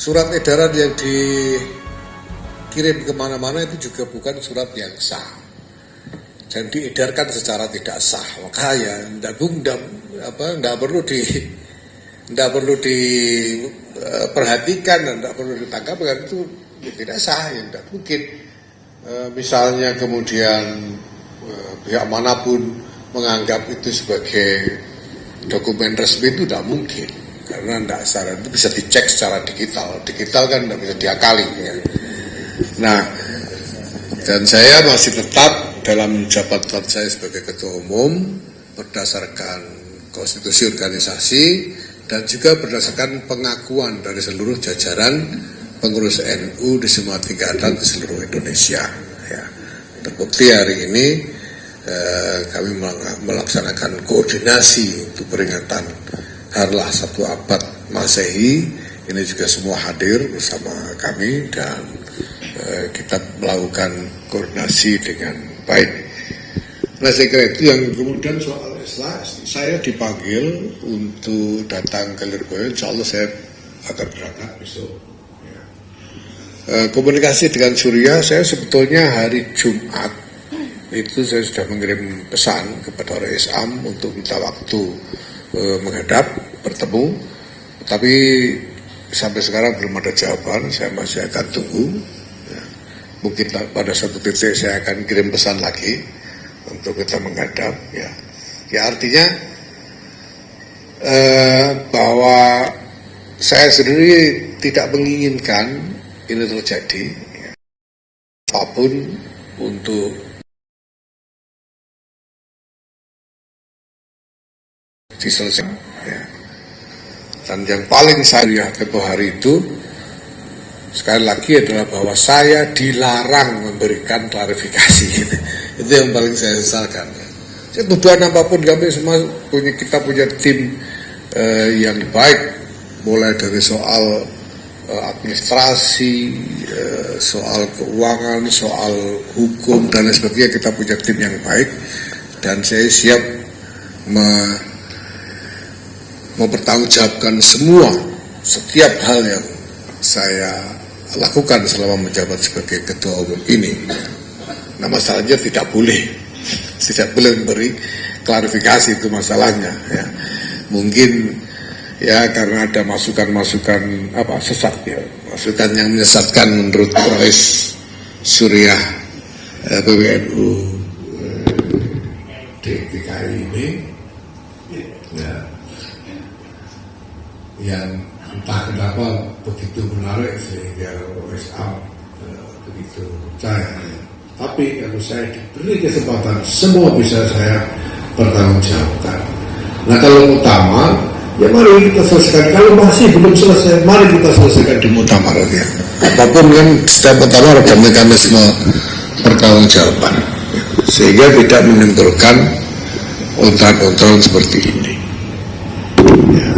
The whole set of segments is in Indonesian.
surat edaran yang dikirim kemana-mana itu juga bukan surat yang sah dan diedarkan secara tidak sah. Maka ya tidak perlu diperhatikan dan tidak perlu ditangkap, karena itu ya tidak sah, ya tidak mungkin. Misalnya kemudian pihak manapun menganggap itu sebagai dokumen resmi, itu tidak mungkin, karena tidak secara itu bisa dicek secara digital kan tidak bisa diakali ya. Nah, dan saya masih tetap dalam jabatan saya sebagai ketua umum berdasarkan konstitusi organisasi dan juga berdasarkan pengakuan dari seluruh jajaran pengurus NU di semua tingkatan di seluruh Indonesia ya. Terbukti hari ini kami melaksanakan koordinasi untuk peringatan Harlah 1 abad Masehi. Ini juga semua hadir bersama kami dan kita melakukan koordinasi dengan baik. Nah, saya kira itu. Yang kemudian soal Islah, saya dipanggil untuk datang ke Lirboyo. Insya Allah saya akan berangkat besok. Komunikasi dengan Suriah, saya sebetulnya hari Jumat itu saya sudah mengirim pesan kepada orang Islam untuk minta waktu menghadap, bertemu, tapi sampai sekarang belum ada jawaban. Saya masih akan tunggu ya. Mungkin pada satu titik saya akan kirim pesan lagi untuk kita menghadap ya. Ya artinya bahwa saya sendiri tidak menginginkan ini terjadi ya. Apapun untuk diselesaikan ya. Dan yang paling saya tempoh hari itu sekali lagi adalah bahwa saya dilarang memberikan klarifikasi. Itu yang paling saya sesalkan ya. Tuduhan apapun kami semua kita punya tim yang baik, mulai dari soal administrasi, soal keuangan, soal hukum dan lain sebagainya. Kita punya tim yang baik dan saya siap mempertanggungjawabkan setiap hal yang saya lakukan selama menjabat sebagai ketua umum ini. Nah, masalahnya tidak boleh memberi klarifikasi, itu masalahnya ya. Mungkin ya karena ada masukan sesat ya, masukan yang menyesatkan menurut Rais Suriah PBNU DKI ini ya, yang entah kenapa begitu menarik sehingga OSA begitu percaya. Tapi kalau saya diberi kesempatan, semua bisa saya pertanggungjawabkan. Nah, kalau utama ya mari kita selesaikan. Kalau masih belum selesai, mari kita selesaikan di muktamar ya. Apapun kan setiap muktamar ada mekanisme pertanggungjawaban sehingga tidak menimbulkan ontak-ontak seperti ini ya.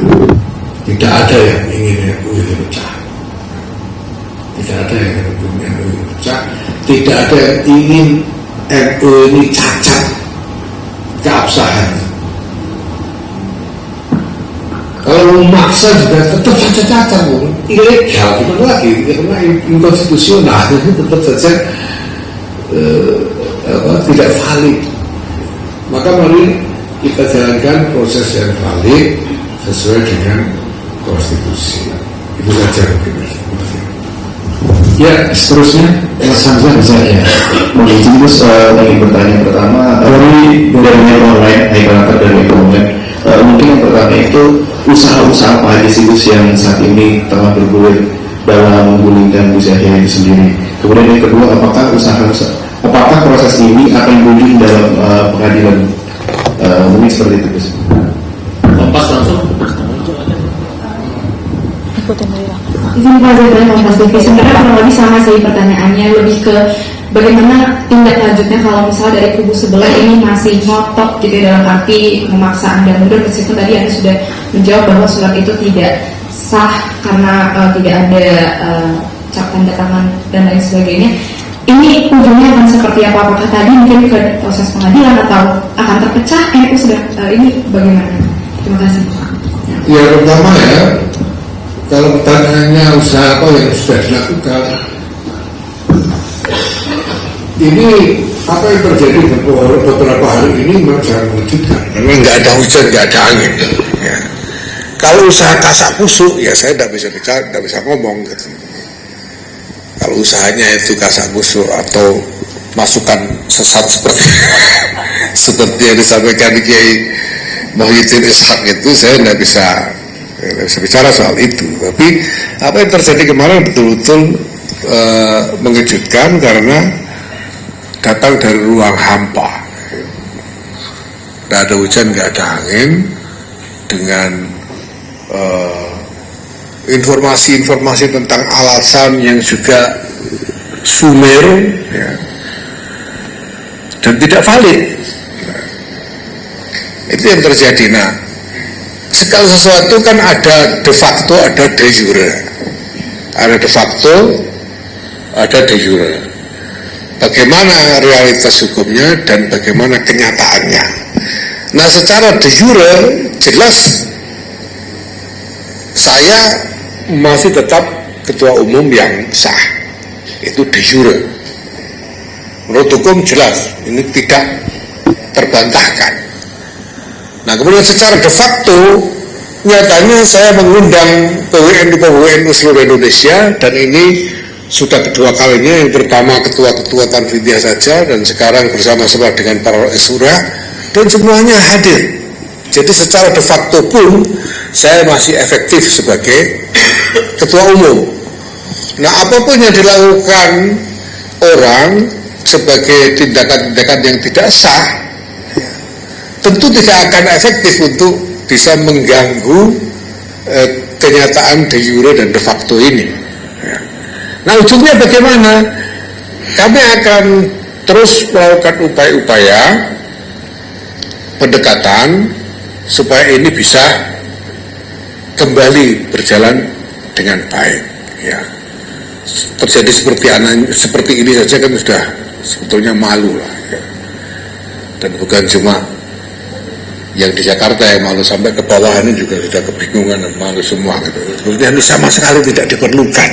Tidak ada yang ingin NU ini pecah, tidak ada yang ingin NU ini pecah, tidak ada yang ingin NU ini cacat keabsahan. Kalau memaksa juga tetap saja cacat, ilegal, gimana lagi? Karena inkonstitusional itu tetap saja tidak valid. Maka mari kita jalankan proses yang valid sesuai dengan konstitusi. Itu saja mungkin. Ya, seterusnya Mas Hamzah bisa ya. Mohon izin Gus, tadi pertanyaan pertama dari online, dari komen. Mungkin yang pertama itu usaha-usaha apa aja sih Gus yang saat ini tengah bergulir dalam menggulingkan Gus Yahya itu sendiri. Kemudian yang kedua, apakah proses ini akan berujung dalam pengadilan? Mungkin seperti itu Gus. Kompas langsung. Izin Pak Zaidul Kompas TV. Sebenarnya kurang lebih sama sih pertanyaannya, lebih ke bagaimana tindak lanjutnya kalau misalnya dari kubu sebelah ini masih ngotot gitu dalam arti memaksa Anda mundur, meskipun tadi Anda sudah menjawab bahwa surat itu tidak sah karena tidak ada cap tanda tangan dan lain sebagainya. Ini ujungnya akan seperti apa? Apakah tadi mungkin ke proses pengadilan atau akan terpecah? NU sudah ini bagaimana? Terima kasih. Ya pertama ya, Kalau pertanyaannya usaha apa yang sudah dilakukan, ini apa yang terjadi beberapa hari ini memang sangat mengejutkan. Karena nggak ada hujan, nggak ada angin. Ya. Kalau usaha kasak kusuk, ya saya tidak bisa bicara, tidak bisa ngomong gitu. Kalau usahanya itu kasak kusuk atau masukan sesat seperti yang disampaikan Kiai Muhyiddin Ishaq itu, saya tidak bisa bicara soal itu. Tapi apa yang terjadi kemarin betul-betul mengejutkan karena datang dari ruang hampa. Tidak ada hujan, nggak ada angin, dengan informasi-informasi tentang alasan yang juga sumir, ya, dan tidak valid. Itu yang terjadi. Nah, segala sesuatu kan ada de facto, ada de jure. Ada de facto, ada de jure. Bagaimana realitas hukumnya dan bagaimana kenyataannya. Nah, secara de jure jelas saya masih tetap ketua umum yang sah. Itu de jure. Menurut hukum jelas ini tidak terbantahkan. Nah, kemudian secara de facto nyatanya saya mengundang PWNU seluruh Indonesia, dan ini sudah kedua kalinya. Yang pertama ketua-ketua Tanfidiyah saja, dan sekarang bersama-sama dengan para Isura, dan semuanya hadir. Jadi secara de facto pun saya masih efektif sebagai ketua umum. Nah, apapun yang dilakukan orang sebagai tindakan-tindakan yang tidak sah, tentu tidak akan efektif untuk bisa mengganggu kenyataan de jure dan de facto ini. Nah, ujungnya bagaimana? Kami akan terus melakukan upaya-upaya pendekatan supaya ini bisa kembali berjalan dengan baik. Ya, terjadi seperti ini saja kan sudah sebetulnya malu lah. Ya. Dan bukan cuma yang di Jakarta yang malu, sampai ke bawah ini juga sudah kebingungan dan malu semua gitu. Sebetulnya ini sama sekali tidak diperlukan.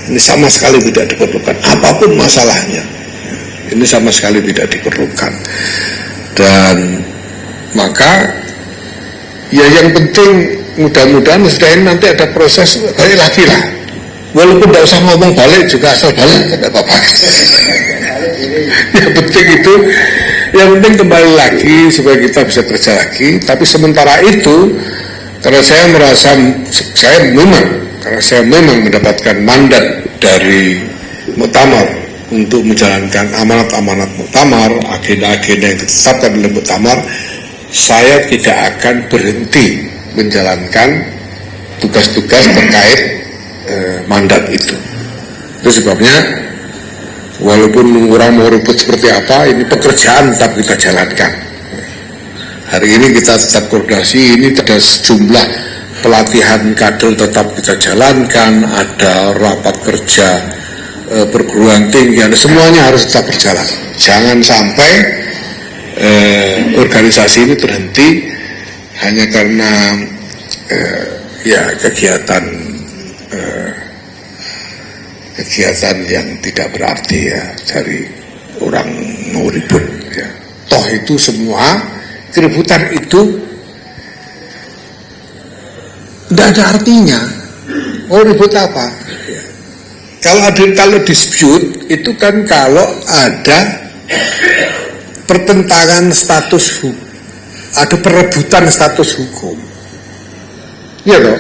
Ini sama sekali tidak diperlukan. Apapun masalahnya, ini sama sekali tidak diperlukan. Dan maka ya yang penting mudah-mudahan setelah ini nanti ada proses balik lagi lah. Walaupun tidak usah ngomong balik juga, asal balik tidak apa-apa. Yang penting itu, yang penting kembali lagi supaya kita bisa kerja lagi. Tapi sementara itu, karena saya merasa saya memang mendapatkan mandat dari Muktamar untuk menjalankan amanat-amanat Muktamar, agenda-agenda yang ditetapkan oleh Muktamar, saya tidak akan berhenti menjalankan tugas-tugas terkait mandat itu. Itu sebabnya walaupun orang mau ribut seperti apa, ini pekerjaan tetap kita jalankan. Hari ini kita tetap koordinasi, ini ada sejumlah pelatihan kader tetap kita jalankan, ada rapat kerja perguruan tinggi, semuanya harus tetap berjalan. Jangan sampai organisasi ini terhenti hanya karena kegiatan yang tidak berarti ya dari orang mau ribut ya. Toh itu semua keributan itu tidak ada artinya. Oh, ribut apa ya. Kalau dispute itu kan kalau ada pertentangan status hukum, ada perebutan status hukum, ya loh.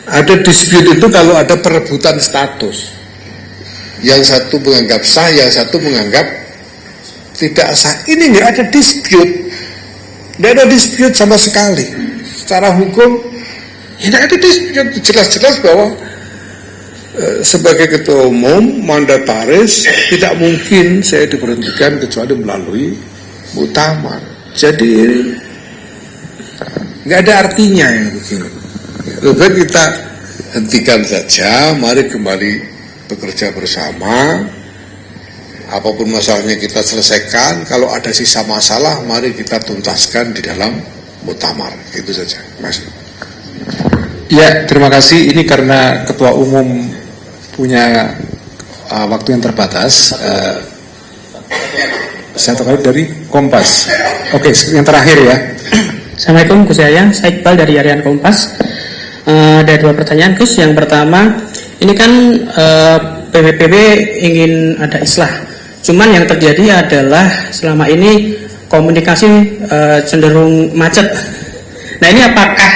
Ada dispute itu kalau ada perebutan status. Yang satu menganggap sah, yang satu menganggap tidak sah. Ini nggak ada dispute, nggak ada dispute sama sekali. Secara hukum, ya nggak ada dispute. Jelas-jelas bahwa sebagai ketua umum mandataris tidak mungkin saya diberhentikan kecuali melalui muktamar. Jadi nggak ada artinya yang begini. Lebih baik kita hentikan saja, mari kembali bekerja bersama. Apapun masalahnya kita selesaikan. Kalau ada sisa masalah, mari kita tuntaskan di dalam muktamar. Itu saja, Mas. Ya, terima kasih. Ini karena Ketua Umum punya waktu yang terbatas. Satu kali dari Kompas. Oke, yang terakhir ya. Assalamualaikum Gus Yahya, saya Iqbal dari Harian Kompas. Ada 2 pertanyaan Gus. Yang pertama, ini kan PBPB ingin ada islah. Cuman yang terjadi adalah selama ini komunikasi cenderung macet. Nah, ini apakah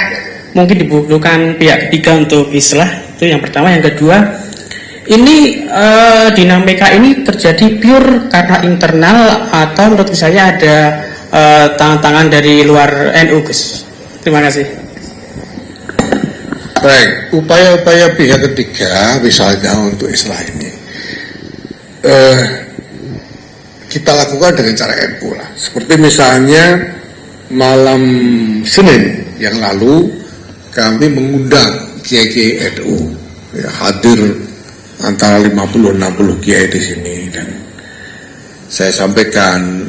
mungkin dibutuhkan pihak ketiga untuk islah? Itu yang pertama. Yang kedua, ini dinamika ini terjadi pure karena internal atau menurut saya ada tangan-tangan dari luar NU, Gus? Terima kasih. Baik, upaya-upaya pihak ketiga misalnya untuk islah ini kita lakukan dengan cara NU lah. Seperti misalnya malam Senin yang lalu kami mengundang kiai-kiai NU ya, hadir antara 50-60 kiai di sini, dan saya sampaikan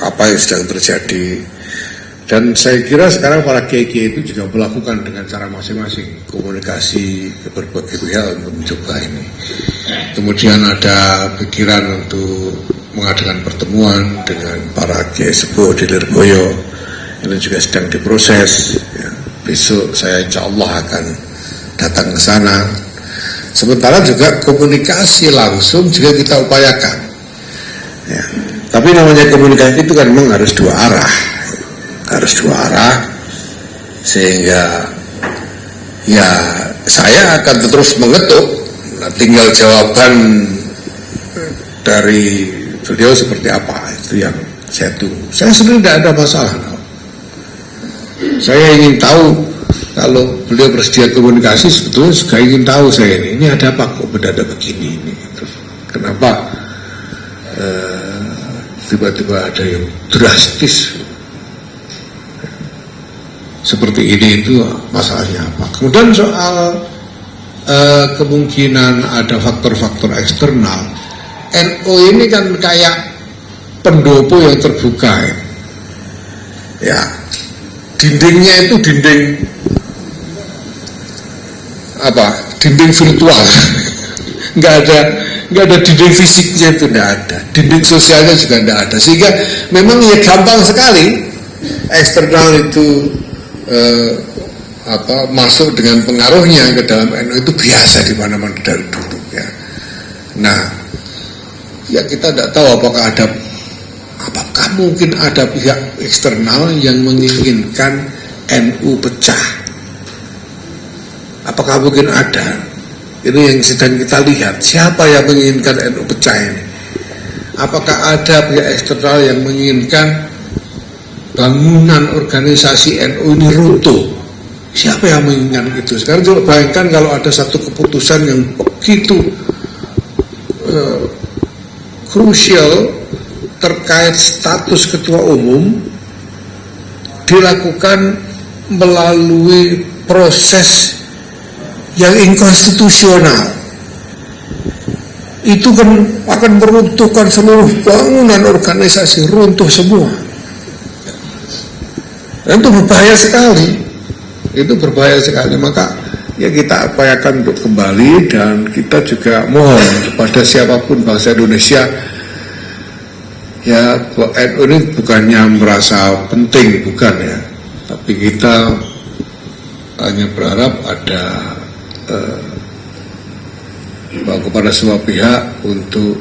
apa yang sedang terjadi, dan saya kira sekarang para kiai-kiai itu juga melakukan dengan cara masing-masing komunikasi ke berbagai pihak untuk mencoba ini. Kemudian ada pikiran untuk mengadakan pertemuan dengan para kiai sepuh di Lirboyo, ini juga sedang diproses ya. Besok saya insya Allah akan datang ke sana. Sementara juga komunikasi langsung juga kita upayakan ya. Tapi namanya komunikasi itu kan memang harus 2 arah, sehingga ya saya akan terus mengetuk. Nah, tinggal jawaban dari beliau seperti apa, itu yang saya tunggu. Saya sebenarnya tidak ada masalah. Saya ingin tahu, kalau beliau bersedia komunikasi, sebetulnya juga ingin tahu saya ini ada apa kok mendadak begini ini. Kenapa tiba-tiba ada yang drastis seperti ini, itu masalahnya apa? Kemudian soal kemungkinan ada faktor-faktor eksternal, NU ini kan kayak pendopo yang terbuka ya. Dindingnya itu dinding virtual nggak ada dinding fisiknya, itu nggak ada, dinding sosialnya juga nggak ada, sehingga memang ya gampang sekali eksternal itu masuk dengan pengaruhnya ke dalam NU, itu biasa di mana-mana dari dulu ya. Nah, ya kita tidak tahu apakah mungkin ada pihak eksternal yang menginginkan NU pecah. Apakah mungkin ada? Ini yang sedang kita lihat, siapa yang menginginkan NU pecah ini? Apakah ada pihak eksternal yang menginginkan bangunan organisasi NU ini runtuh? Siapa yang menginginkan itu? Sekarang coba bayangkan kalau ada satu keputusan yang begitu krusial terkait status ketua umum dilakukan melalui proses yang inkonstitusional, itu kan akan meruntuhkan seluruh bangunan organisasi, runtuh semua. Dan itu berbahaya sekali, maka ya kita upayakan untuk kembali, dan kita juga mohon kepada siapapun bangsa Indonesia, ya NU ini bukannya merasa penting, bukan ya, tapi kita hanya berharap ada kepada semua pihak untuk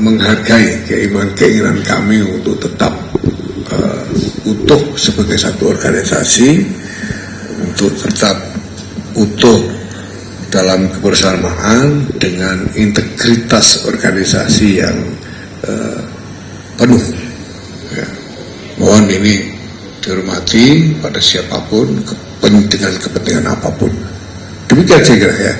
menghargai keinginan kami untuk tetap utuh sebagai satu organisasi, untuk tetap utuh dalam kebersamaan dengan integritas organisasi yang penuh ya. Mohon ini dihormati pada siapapun dengan kepentingan apapun. Demikian saya kira ya.